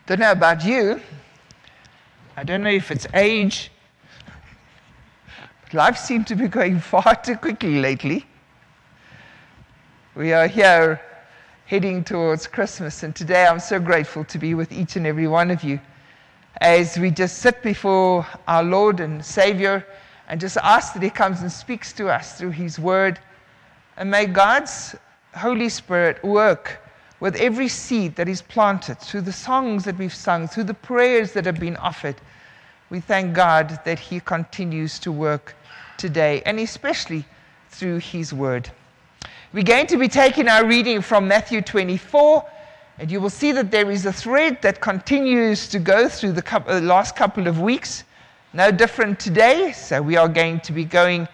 Don't know about you. I don't know if it's age. But life seems to be going far too quickly lately. We are here heading towards Christmas, and today I'm so grateful to be with each and every one of you as we just sit before our Lord and Savior and just ask that He comes and speaks to us through His Word. And may God's Holy Spirit work with every seed that is planted, through the songs that we've sung, through the prayers that have been offered. We thank God that He continues to work today, and especially through His Word. We're going to be taking our reading from Matthew 24, and you will see that there is a thread that continues to go through the last couple of weeks. No different today, so we are going to be going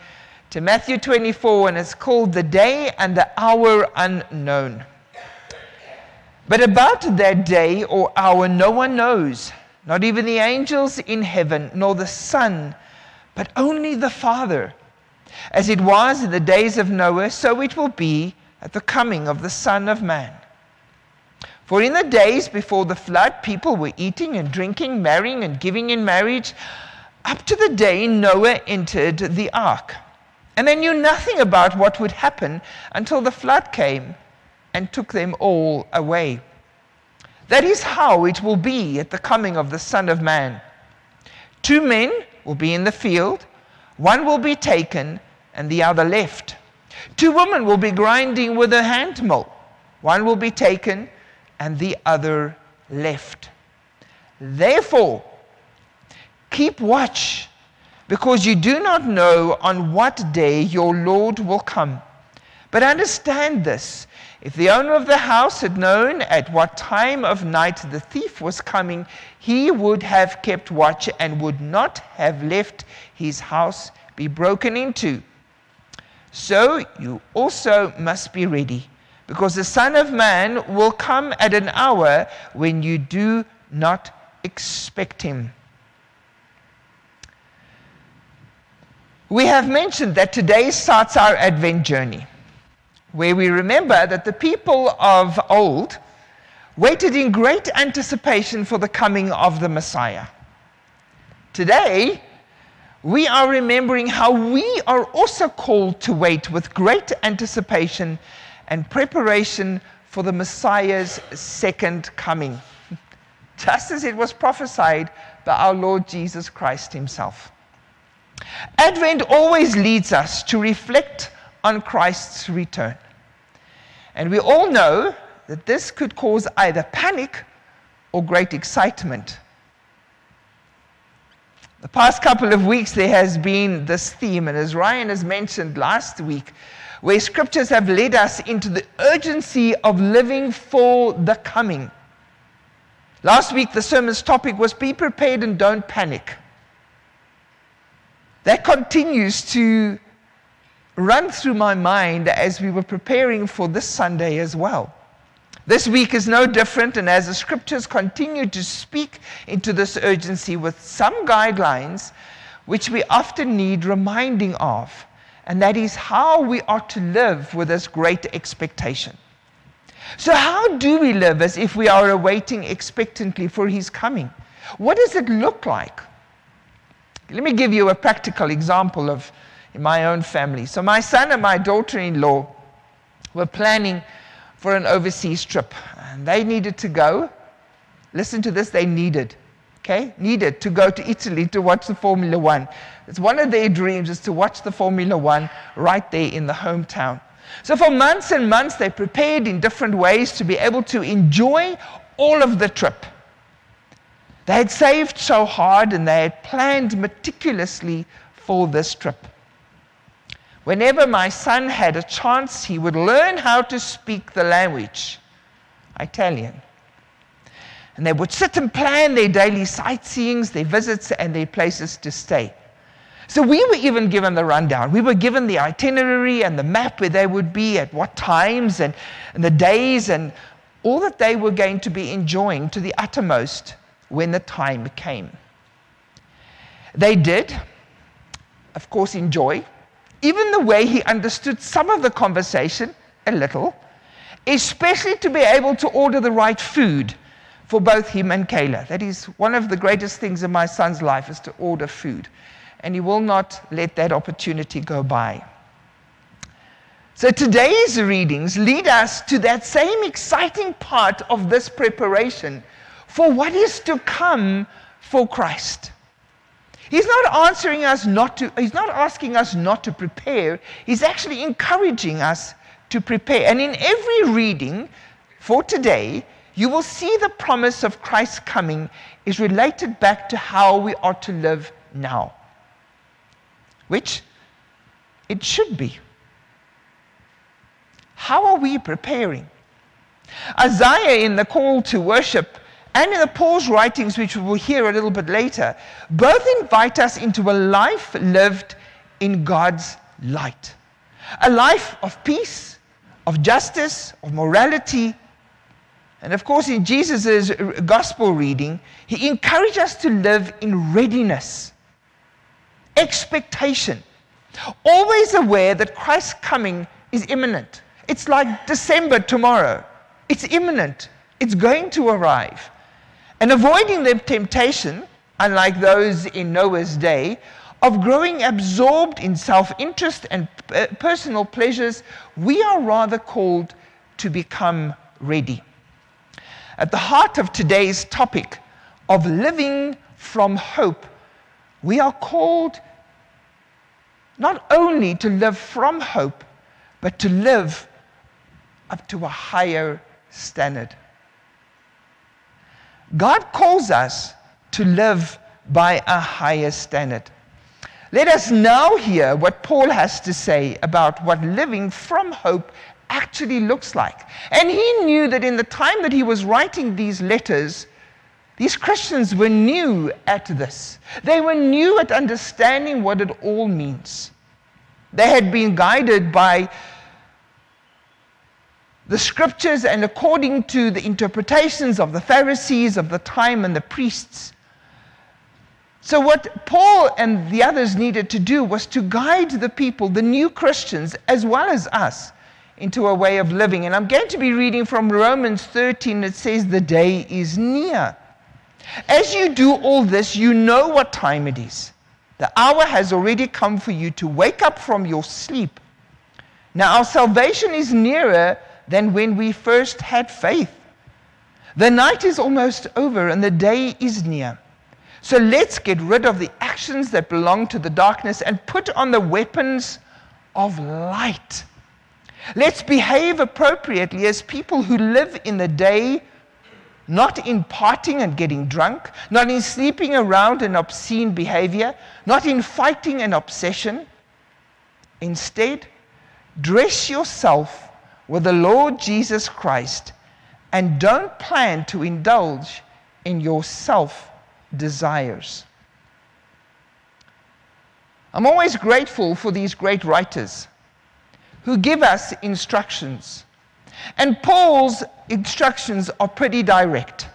to Matthew 24, and it's called The Day and the Hour Unknown. But about that day or hour no one knows, not even the angels in heaven, nor the Son, but only the Father. As it was in the days of Noah, so it will be at the coming of the Son of Man. For in the days before the flood, people were eating and drinking, marrying and giving in marriage, up to the day Noah entered the ark. And they knew nothing about what would happen until the flood came and took them all away. That is how it will be at the coming of the Son of Man. 2 men will be in the field, one will be taken and the other left. 2 women will be grinding with a handmill, one will be taken and the other left. Therefore, keep watch, because you do not know on what day your Lord will come. But understand this, if the owner of the house had known at what time of night the thief was coming, he would have kept watch and would not have left his house be broken into. So you also must be ready, because the Son of Man will come at an hour when you do not expect Him. We have mentioned that today starts our Advent journey, where we remember that the people of old waited in great anticipation for the coming of the Messiah. Today, we are remembering how we are also called to wait with great anticipation and preparation for the Messiah's second coming, just as it was prophesied by our Lord Jesus Christ Himself. Advent always leads us to reflect on Christ's return. And we all know that this could cause either panic or great excitement. The past couple of weeks there has been this theme, and as Ryan has mentioned last week, where scriptures have led us into the urgency of living for the coming. Last week the sermon's topic was be prepared and don't panic. That continues to run through my mind as we were preparing for this Sunday as well. This week is no different, and as the scriptures continue to speak into this urgency with some guidelines which we often need reminding of, and that is how we are to live with this great expectation. So how do we live as if we are awaiting expectantly for His coming? What does it look like? Let me give you a practical example of in my own family. So my son and my daughter-in-law were planning for an overseas trip, and they needed to go. Listen to this, they needed to go to Italy to watch the Formula One. It's one of their dreams, is to watch the Formula One right there in the hometown. So for months and months they prepared in different ways to be able to enjoy all of the trip. They had saved so hard and they had planned meticulously for this trip. Whenever my son had a chance, he would learn how to speak the language, Italian. And they would sit and plan their daily sightseeings, their visits, and their places to stay. So we were even given the rundown. We were given the itinerary and the map where they would be, at what times, and the days, and all that they were going to be enjoying to the uttermost when the time came. They did, of course, enjoy even the way he understood some of the conversation a little, especially to be able to order the right food for both him and Kayla. That is one of the greatest things in my son's life, is to order food. And he will not let that opportunity go by. So today's readings lead us to that same exciting part of this preparation for what is to come for Christ. He's not asking us not to prepare. He's actually encouraging us to prepare. And in every reading for today, you will see the promise of Christ's coming is related back to how we are to live now, which it should be. How are we preparing? Isaiah, in the call to worship, and in the Paul's writings, which we will hear a little bit later, both invite us into a life lived in God's light. A life of peace, of justice, of morality. And of course, in Jesus' gospel reading, he encouraged us to live in readiness, expectation, always aware that Christ's coming is imminent. It's like December tomorrow. It's imminent. It's going to arrive. And avoiding the temptation, unlike those in Noah's day, of growing absorbed in self-interest and personal pleasures, we are rather called to become ready. At the heart of today's topic of living from hope, we are called not only to live from hope, but to live up to a higher standard. God calls us to live by a higher standard. Let us now hear what Paul has to say about what living from hope actually looks like. And he knew that in the time that he was writing these letters, these Christians were new at this. They were new at understanding what it all means. They had been guided by the scriptures and according to the interpretations of the Pharisees of the time and the priests. So what Paul and the others needed to do was to guide the people, the new Christians, as well as us, into a way of living. And I'm going to be reading from Romans 13. It says, "The day is near. As you do all this, you know what time it is. The hour has already come for you to wake up from your sleep. Now our salvation is nearer than when we first had faith. The night is almost over and the day is near. So let's get rid of the actions that belong to the darkness and put on the weapons of light. Let's behave appropriately as people who live in the day, not in partying and getting drunk, not in sleeping around in obscene behavior, not in fighting and obsession. Instead, dress yourself with the Lord Jesus Christ and don't plan to indulge in your self-desires." I'm always grateful for these great writers who give us instructions. And Paul's instructions are pretty direct.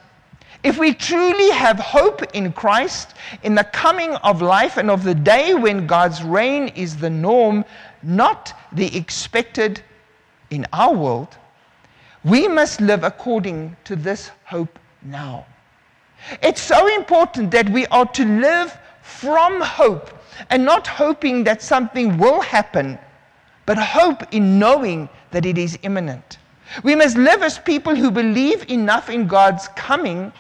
If we truly have hope in Christ, in the coming of life and of the day when God's reign is the norm, not the expected in our world, we must live according to this hope now. It's so important that we are to live from hope and not hoping that something will happen, but hope in knowing that it is imminent. We must live as people who believe enough in God's coming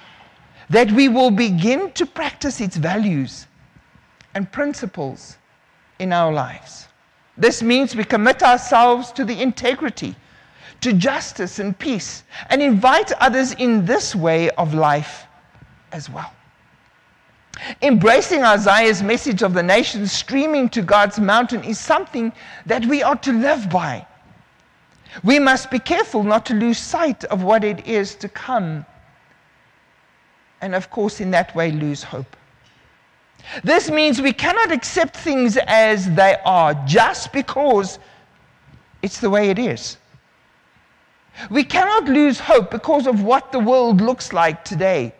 that we will begin to practice its values and principles in our lives. This means we commit ourselves to the integrity, to justice and peace, and invite others in this way of life as well. Embracing Isaiah's message of the nations streaming to God's mountain is something that we are to live by. We must be careful not to lose sight of what it is to come, and of course in that way lose hope. This means we cannot accept things as they are just because it's the way it is. We cannot lose hope because of what the world looks like today.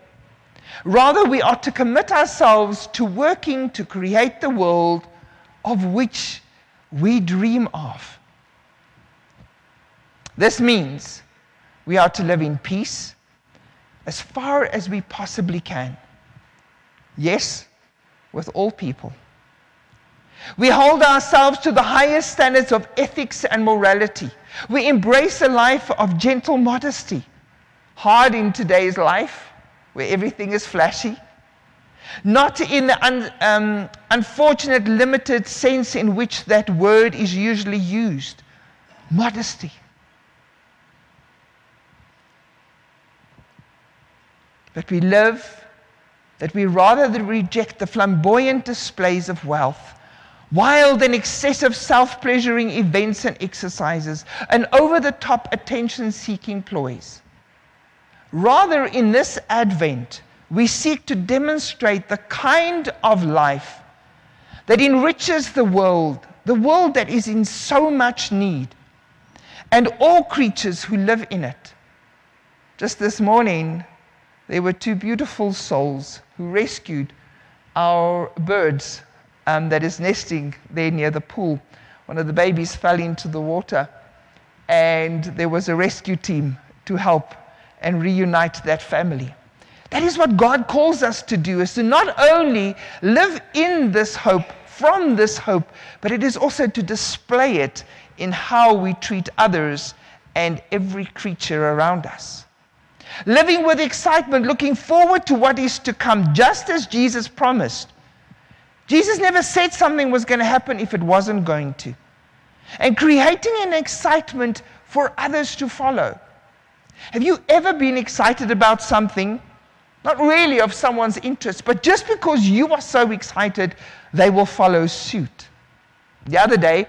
Rather, we are to commit ourselves to working to create the world of which we dream of. This means we are to live in peace, as far as we possibly can. Yes, with all people. We hold ourselves to the highest standards of ethics and morality. We embrace a life of gentle modesty. Hard in today's life, where everything is flashy. Not in the unfortunate limited sense in which that word is usually used. Modesty. But we live that we rather than reject the flamboyant displays of wealth, wild and excessive self-pleasuring events and exercises, and over-the-top attention-seeking ploys. Rather, in this Advent, we seek to demonstrate the kind of life that enriches the world that is in so much need, and all creatures who live in it. Just this morning, there were two beautiful souls who rescued our birds that is nesting there near the pool. One of the babies fell into the water, and there was a rescue team to help and reunite that family. That is what God calls us to do, is to not only live in this hope, from this hope, but it is also to display it in how we treat others and every creature around us. Living with excitement, looking forward to what is to come, just as Jesus promised. Jesus never said something was going to happen if it wasn't going to. And creating an excitement for others to follow. Have you ever been excited about something? Not really of someone's interest, but just because you are so excited, they will follow suit. The other day,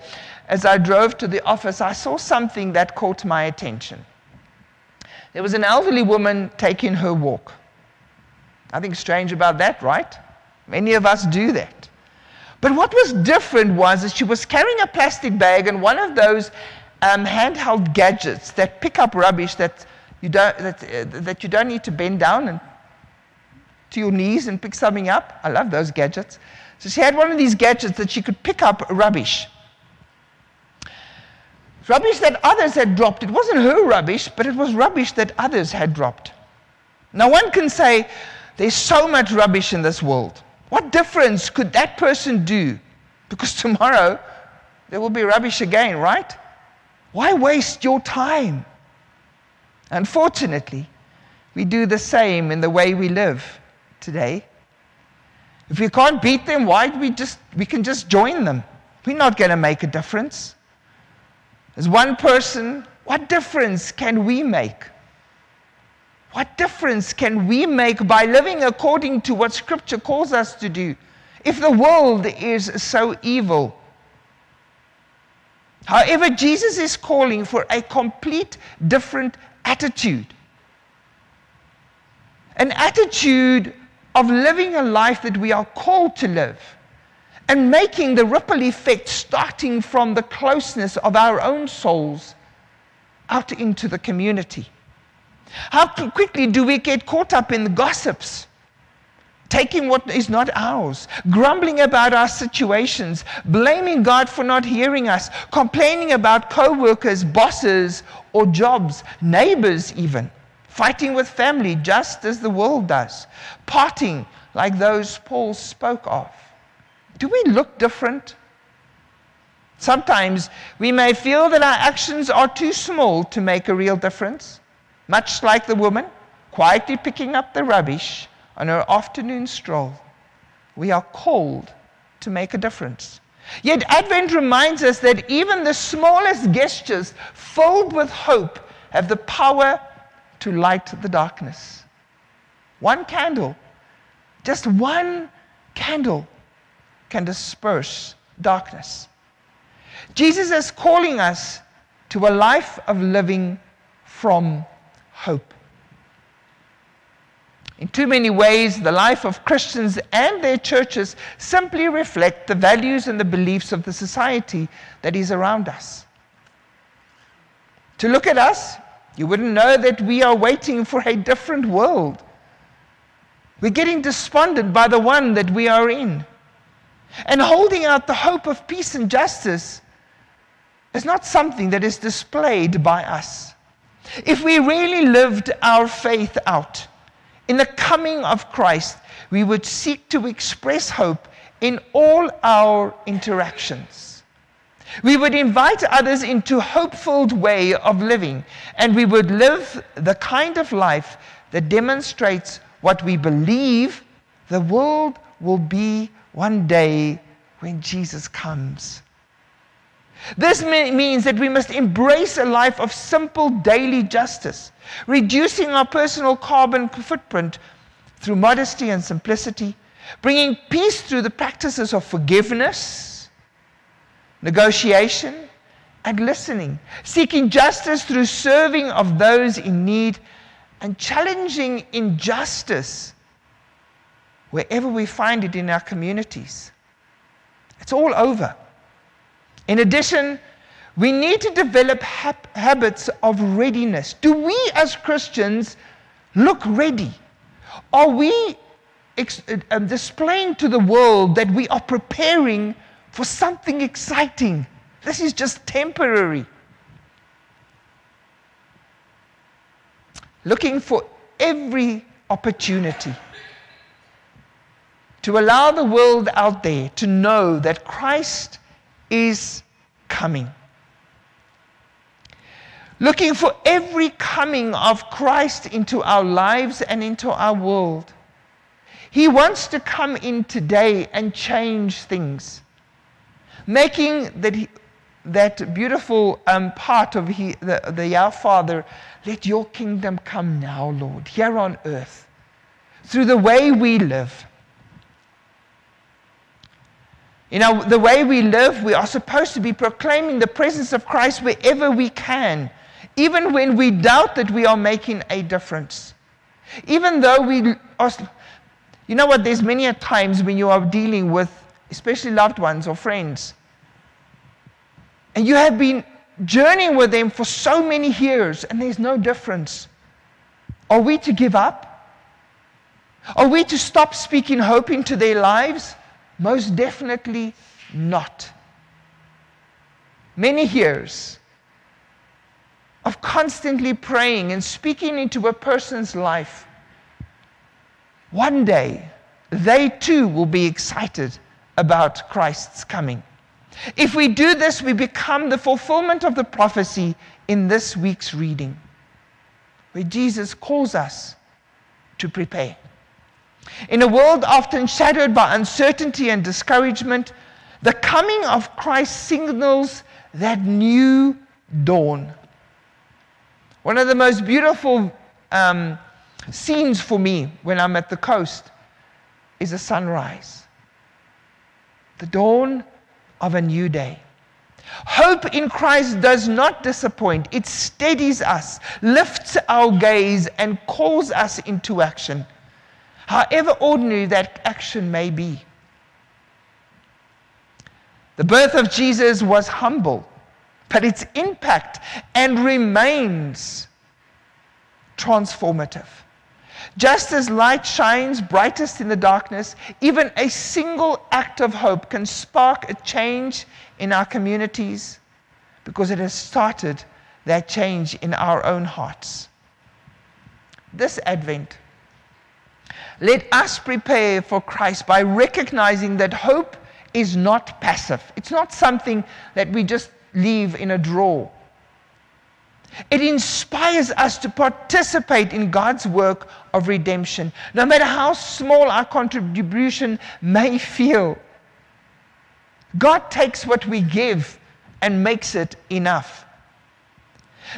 as I drove to the office, I saw something that caught my attention. There was an elderly woman taking her walk. Nothing strange about that, right? Many of us do that. But what was different was that she was carrying a plastic bag and one of those handheld gadgets that pick up rubbish that you don't need to bend down and to your knees and pick something up. I love those gadgets. So she had one of these gadgets that she could pick up rubbish. Rubbish that others had dropped. It wasn't her rubbish, but it was rubbish that others had dropped. Now one can say, there's so much rubbish in this world. What difference could that person do? Because tomorrow there will be rubbish again, right? Why waste your time? Unfortunately, we do the same in the way we live today. If we can't beat them, we can just join them. We're not going to make a difference. As one person, what difference can we make? What difference can we make by living according to what Scripture calls us to do, if the world is so evil? However, Jesus is calling for a complete different attitude. An attitude of living a life that we are called to live, and making the ripple effect starting from the closeness of our own souls out into the community. How quickly do we get caught up in the gossips, taking what is not ours, grumbling about our situations, blaming God for not hearing us, complaining about co-workers, bosses, or jobs, neighbors even, fighting with family just as the world does, partying like those Paul spoke of. Do we look different? Sometimes we may feel that our actions are too small to make a real difference, much like the woman quietly picking up the rubbish on her afternoon stroll. We are called to make a difference. Yet Advent reminds us that even the smallest gestures filled with hope have the power to light the darkness. One candle, just one candle, can disperse darkness. Jesus is calling us to a life of living from hope. In too many ways, the life of Christians and their churches simply reflect the values and the beliefs of the society that is around us. To look at us, you wouldn't know that we are waiting for a different world. We're getting despondent by the one that we are in. And holding out the hope of peace and justice is not something that is displayed by us. If we really lived our faith out, In the coming of Christ, we would seek to express hope in all our interactions. We would invite others into a hope-filled way of living, and we would live the kind of life that demonstrates what we believe the world will be one day when Jesus comes. This means that we must embrace a life of simple daily justice, reducing our personal carbon footprint through modesty and simplicity, bringing peace through the practices of forgiveness, negotiation, and listening, seeking justice through serving of those in need, and challenging injustice wherever we find it in our communities. It's all over. In addition, we need to develop habits of readiness. Do we as Christians look ready? Are we displaying to the world that we are preparing for something exciting? This is just temporary. Looking for every opportunity to allow the world out there to know that Christ is coming. Looking for every coming of Christ into our lives and into our world. He wants to come in today and change things. Making that beautiful part of the Our Father, let your kingdom come now, Lord, here on earth, through the way we live. The way we live, we are supposed to be proclaiming the presence of Christ wherever we can, even when we doubt that we are making a difference. Even though we are, you know what, there's many a times when you are dealing with, especially loved ones or friends, and you have been journeying with them for so many years, and there's no difference. Are we to give up? Are we to stop speaking hope into their lives? Most definitely not. Many years of constantly praying and speaking into a person's life, one day they too will be excited about Christ's coming. If we do this, we become the fulfillment of the prophecy in this week's reading, where Jesus calls us to prepare. In a world often shadowed by uncertainty and discouragement, the coming of Christ signals that new dawn. One of the most beautiful scenes for me when I'm at the coast is a sunrise. The dawn of a new day. Hope in Christ does not disappoint. It steadies us, lifts our gaze, and calls us into action, however ordinary that action may be. The birth of Jesus was humble, but its impact and remains transformative. Just as light shines brightest in the darkness, even a single act of hope can spark a change in our communities because it has started that change in our own hearts. This Advent, let us prepare for Christ by recognizing that hope is not passive. It's not something that we just leave in a drawer. It inspires us to participate in God's work of redemption, no matter how small our contribution may feel. God takes what we give and makes it enough.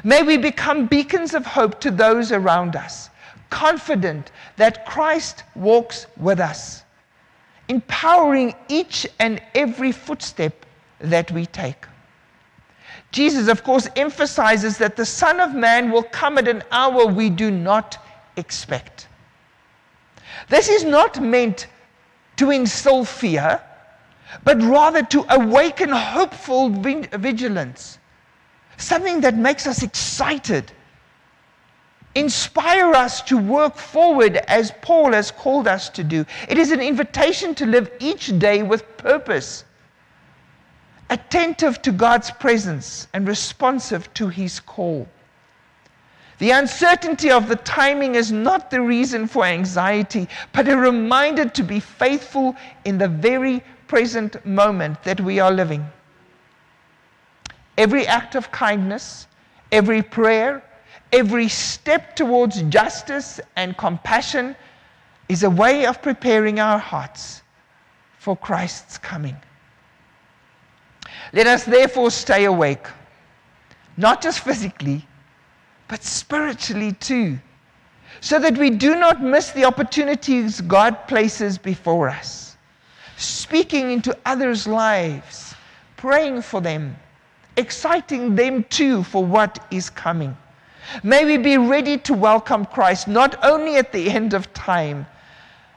May we become beacons of hope to those around us, confident that Christ walks with us, empowering each and every footstep that we take. Jesus, of course, emphasizes that the Son of Man will come at an hour we do not expect. This is not meant to instill fear, but rather to awaken hopeful vigilance, something that makes us excited, inspire us to work forward as Paul has called us to do. It is an invitation to live each day with purpose, attentive to God's presence and responsive to His call. The uncertainty of the timing is not the reason for anxiety, but a reminder to be faithful in the very present moment that we are living. Every act of kindness, every prayer, every step towards justice and compassion is a way of preparing our hearts for Christ's coming. Let us therefore stay awake, not just physically, but spiritually too, so that we do not miss the opportunities God places before us, speaking into others' lives, praying for them, exciting them too for what is coming. May we be ready to welcome Christ, not only at the end of time,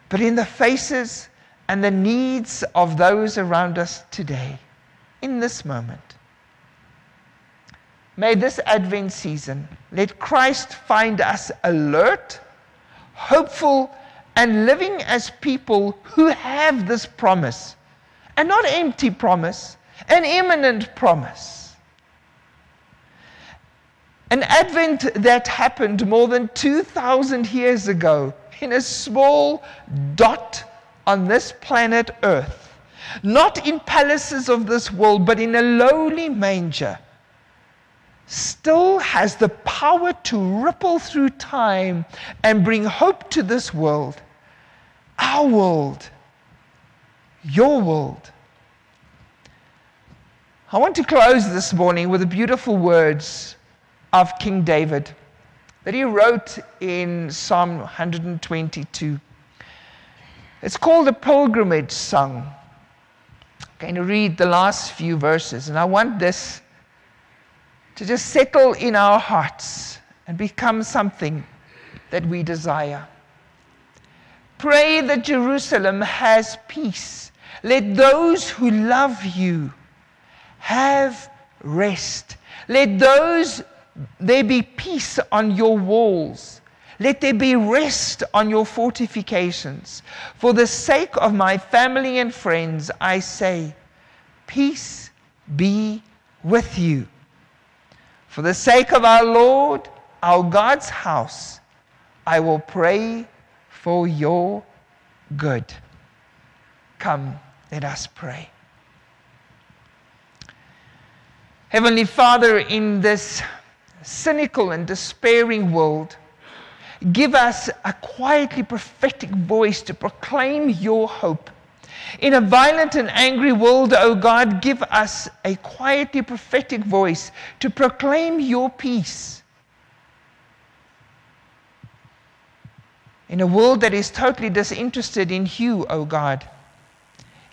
but in the faces and the needs of those around us today, in this moment. May this Advent season let Christ find us alert, hopeful, and living as people who have this promise, and not empty promise, an imminent promise. An Advent that happened more than 2,000 years ago in a small dot on this planet Earth, not in palaces of this world, but in a lowly manger, still has the power to ripple through time and bring hope to this world, our world, your world. I want to close this morning with the beautiful words of King David that he wrote in Psalm 122. It's called a pilgrimage song. I'm going to read the last few verses, and I want this to just settle in our hearts and become something that we desire. Pray that Jerusalem has peace. Let those who love you have rest. Let there be peace on your walls. Let there be rest on your fortifications. For the sake of my family and friends, I say, peace be with you. For the sake of our Lord, our God's house, I will pray for your good. Come, let us pray. Heavenly Father, in this cynical and despairing world, give us a quietly prophetic voice to proclaim your hope. In a violent and angry world, O God, give us a quietly prophetic voice to proclaim your peace. In a world that is totally disinterested in you, O God,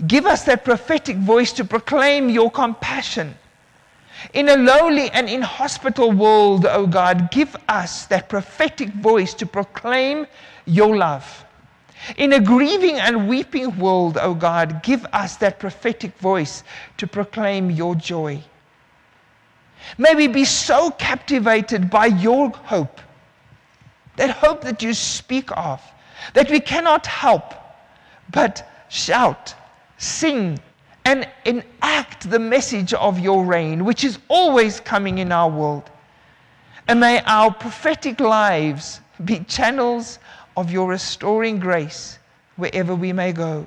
give us that prophetic voice to proclaim your compassion. In a lowly and inhospitable world, O God, give us that prophetic voice to proclaim your love. In a grieving and weeping world, O God, give us that prophetic voice to proclaim your joy. May we be so captivated by your hope, that hope that you speak of, that we cannot help but shout, sing, and enact the message of your reign, which is always coming in our world. And may our prophetic lives be channels of your restoring grace wherever we may go.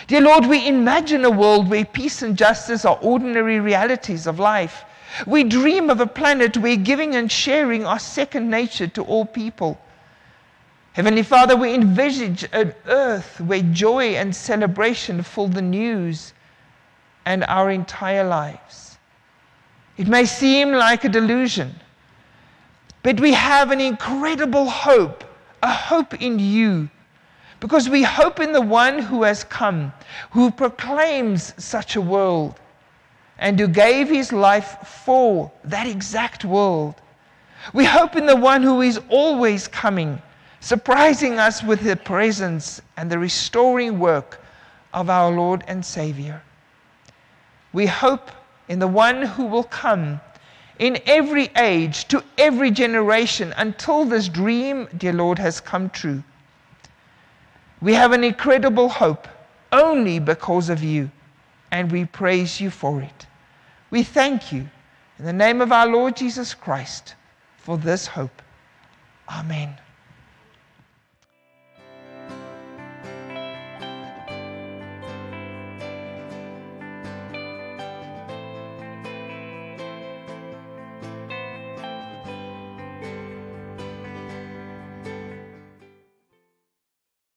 Dear Lord, we imagine a world where peace and justice are ordinary realities of life. We dream of a planet where giving and sharing are second nature to all people. Heavenly Father, we envisage an earth where joy and celebration fill the news and our entire lives. It may seem like a delusion, but we have an incredible hope, a hope in you, because we hope in the one who has come, who proclaims such a world, and who gave his life for that exact world. We hope in the one who is always coming, surprising us with the presence and the restoring work of our Lord and Savior. We hope in the one who will come in every age, to every generation, until this dream, dear Lord, has come true. We have an incredible hope only because of you, and we praise you for it. We thank you in the name of our Lord Jesus Christ for this hope. Amen.